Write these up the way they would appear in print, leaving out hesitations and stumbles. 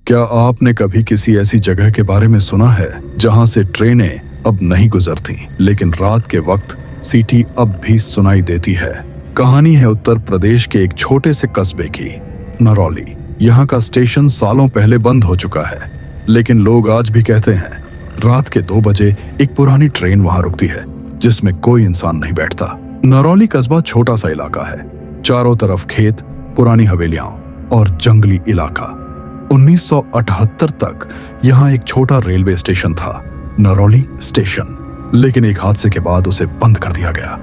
क्या आपने कभी किसी ऐसी जगह के बारे में सुना है जहां से ट्रेनें अब नहीं गुजरती, लेकिन रात के वक्त सीटी अब भी सुनाई देती है? कहानी है उत्तर प्रदेश के एक छोटे से कस्बे की, नरौली। यहाँ का स्टेशन सालों पहले बंद हो चुका है, लेकिन लोग आज भी कहते हैं रात के 2 बजे एक पुरानी ट्रेन वहां रुकती है जिसमें कोई इंसान नहीं बैठता। नरौली कस्बा छोटा सा इलाका है, चारों तरफ खेत, पुरानी हवेलियां और जंगली इलाका। 1978 तक यहाँ एक छोटा रेलवे स्टेशन था, नरौली स्टेशन, लेकिन एक हादसे के बाद उसे बंद कर दिया गया।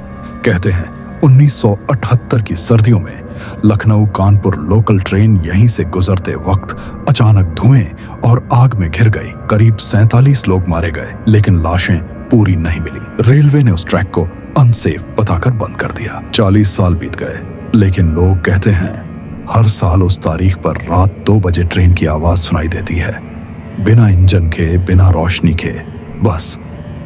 कहते हैं 1978 की सर्दियों में लखनऊ कानपुर लोकल ट्रेन यहीं से गुजरते वक्त अचानक धुएं और आग में घिर गई। करीब 47 लोग मारे गए, लेकिन लाशें पूरी नहीं मिली। रेलवे ने उस ट्रैक को अनसेफ बताकर बंद कर दिया। 40 साल बीत गए, लेकिन लोग कहते हैं हर साल उस तारीख पर रात 2 बजे ट्रेन की आवाज सुनाई देती है, बिना इंजन के, बिना रोशनी के, बस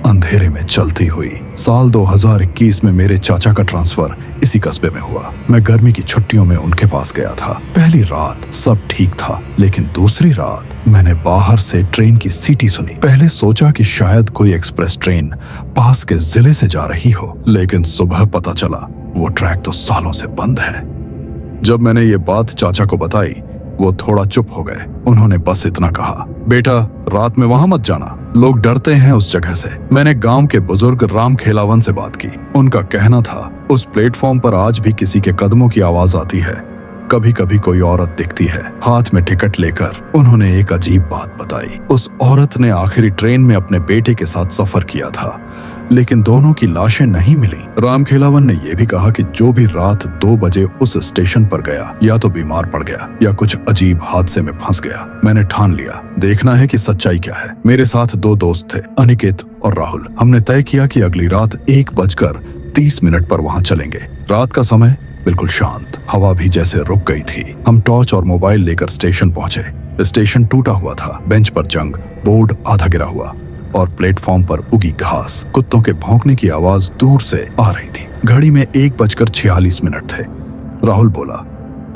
अंधेरे में चलती हुई। साल 2021 में मेरे चाचा का ट्रांसफर इसी कस्बे में हुआ। मैं गर्मी की छुट्टियों में उनके पास गया था। पहली रात सब ठीक था, लेकिन दूसरी रात मैंने बाहर से ट्रेन की सीटी सुनी। पहले सोचा कि शायद कोई एक्सप्रेस ट्रेन पास के जिले से जा रही हो, लेकिन सुबह पता चला वो ट्रैक तो सालों से बंद है। जब मैंने ये बात चाचा को बताई, वो थोड़ा चुप हो गए। उन्होंने बस इतना कहा, बेटा रात में वहां मत जाना, लोग डरते हैं उस जगह से। मैंने गांव के बुजुर्ग राम खेलावन से बात की। उनका कहना था उस प्लेटफॉर्म पर आज भी किसी के कदमों की आवाज आती है, कभी कभी कोई औरत दिखती है हाथ में टिकट लेकर। उन्होंने एक अजीब बात बताई। उस औरत ने आखिरी ट्रेन में अपने बेटे के साथ सफर किया था, लेकिन दोनों की लाशें नहीं मिली। राम खेलावन ने यह भी कहा कि जो भी रात 2 बजे उस स्टेशन पर गया, या तो बीमार पड़ गया या कुछ अजीब हादसे में फंस गया। मैंने ठान लिया, देखना है कि सच्चाई क्या है। मेरे साथ 2 दोस्त थे, अनिकेत और राहुल। हमने तय किया कि अगली रात 1:30 पर वहां चलेंगे। रात का समय बिल्कुल शांत, हवा भी जैसे रुक गई थी। हम टॉर्च और मोबाइल लेकर स्टेशन पहुंचे। स्टेशन टूटा हुआ था, बेंच पर जंग, बोर्ड आधा गिरा हुआ और प्लेटफॉर्म पर उगी घास। कुत्तों के भौंकने की आवाज दूर से आ रही थी। घड़ी में 1:46 थे। राहुल बोला,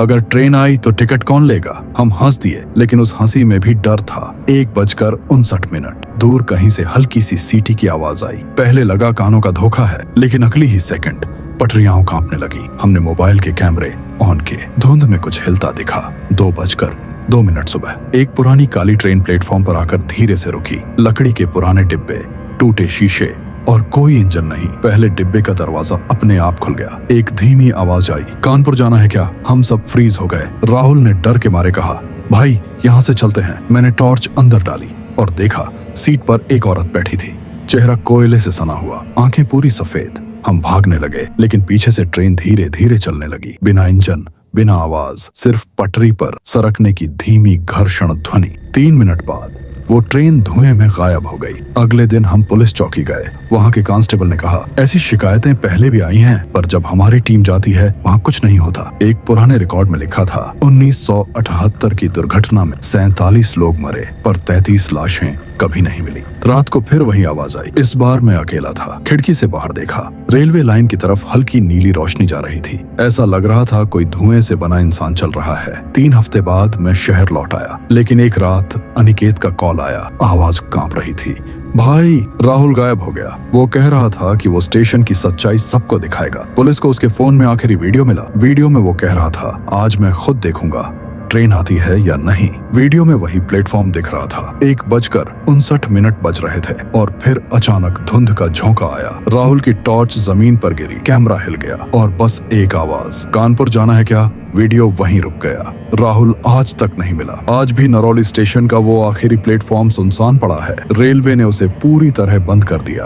अगर ट्रेन आई तो टिकट कौन लेगा? हम हंस दिए, लेकिन उस हंसी में भी डर था। 1:59 दूर कहीं से हल्की सी सीटी की आवाज आई। पहले लगा कानों का धोखा है, लेकिन अगली ही सेकंड पटरियां कांपने लगी। हमने मोबाइल के कैमरे ऑन किए। धुंध में कुछ हिलता दिखा। 2:02 सुबह एक पुरानी काली ट्रेन प्लेटफॉर्म पर आकर धीरे से रुकी। लकड़ी के पुराने डिब्बे, टूटे शीशे और कोई इंजन नहीं। पहले डिब्बे का दरवाजा अपने आप खुल गया। एक धीमी आवाज आई, कानपुर जाना है क्या? हम सब फ्रीज हो गए। राहुल ने डर के मारे कहा, भाई यहाँ से चलते हैं। मैंने टॉर्च अंदर डाली और देखा सीट पर एक औरत बैठी थी। चेहरा कोयले से सना हुआ, आंखें पूरी सफेद। हम भागने लगे, लेकिन पीछे से ट्रेन धीरे धीरे चलने लगी, बिना इंजन, बिना आवाज, सिर्फ पटरी पर सरकने की धीमी घर्षण ध्वनि। 3 मिनट बाद वो ट्रेन धुएं में गायब हो गई। अगले दिन हम पुलिस चौकी गए। वहाँ के कांस्टेबल ने कहा, ऐसी शिकायतें पहले भी आई हैं, पर जब हमारी टीम जाती है वहाँ कुछ नहीं होता। एक पुराने रिकॉर्ड में लिखा था 1978 की दुर्घटना में 47 लोग मरे, पर 33 लाशें कभी नहीं मिली। रात को फिर वही आवाज आई। इस बार मैं अकेला था। खिड़की से बाहर देखा, रेलवे लाइन की तरफ हल्की नीली रोशनी जा रही थी। ऐसा लग रहा था कोई धुएं से बना इंसान चल रहा है। 3 हफ्ते बाद मैं शहर लौट आया, लेकिन एक रात अनिकेत का कॉल आया। आवाज कांप रही थी, भाई राहुल गायब हो गया। वो कह रहा था कि वो स्टेशन की सच्चाई सबको दिखाएगा। पुलिस को उसके फोन में आखिरी वीडियो मिला। वीडियो में वो कह रहा था, आज मैं खुद देखूंगा ट्रेन आती है या नहीं। वीडियो में वही प्लेटफॉर्म दिख रहा था। 1:59 बज रहे थे और फिर अचानक धुंध का झोंका आया। राहुल की टॉर्च जमीन पर गिरी, कैमरा हिल गया और बस एक आवाज, कानपुर जाना है क्या? वीडियो वहीं रुक गया। राहुल आज तक नहीं मिला। आज भी नरौली स्टेशन का वो आखिरी प्लेटफॉर्म सुनसान पड़ा है। रेलवे ने उसे पूरी तरह बंद कर दिया।